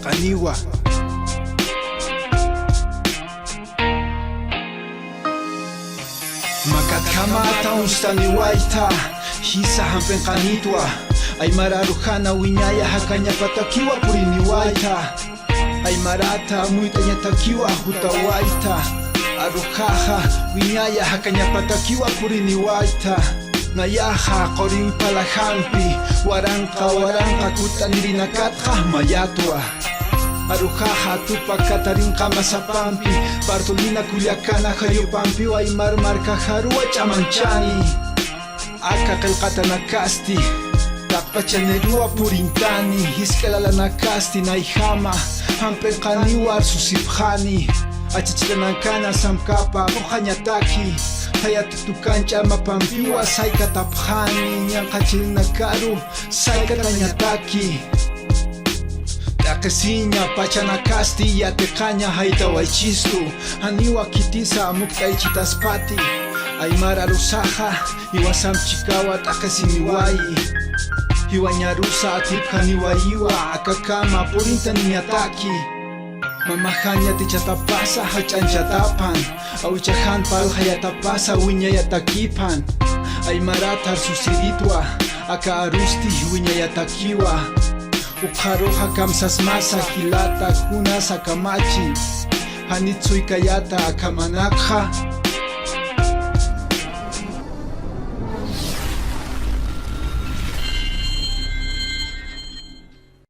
qaniwa. Makatkamata unstaniwaita hisa hampenqanitwa Aymara rujana wiñaya hakañapatakiwa puriniwaita Aymarata muytañatakiwa hutawaita Arujaja wiñaya hakañapatakiwa puriniwaita Nayaja qorin palahampi waranqa kutanirinakatqa mayatwa Arujaja tupa katarinqa masapampi Bartolina Culiacana Jayupampi Aymar marca jarua chamanchani Aka qillqata nakasti Taqpachanerua purintani Hisk'alala nakasti Naijama hampenqaniwa arsusipjani Achichilanankana samkapa uqañataki Hayatutukancha mapampiwa saykatapjani Ñanqachirinakaru saykatañataki Taqesiña pachanakasti yateqaña haytawaychistu Aniwa kitisa muktaychitaspati Aymara rusaja iwasamchikawa taqesiniwayi Iwañarusa atipqaniwayiwa akakama purinta niñataki Mamajaña tichatapasa hach'anchatapan Awichajan pal hayatapasa wiñayatakipan Aymarata arsusiritwa aka arusti wiñayatakiwa Uqaruja kamsasmasa hilata kuna sakamachi Hanitsuykayata akamanakja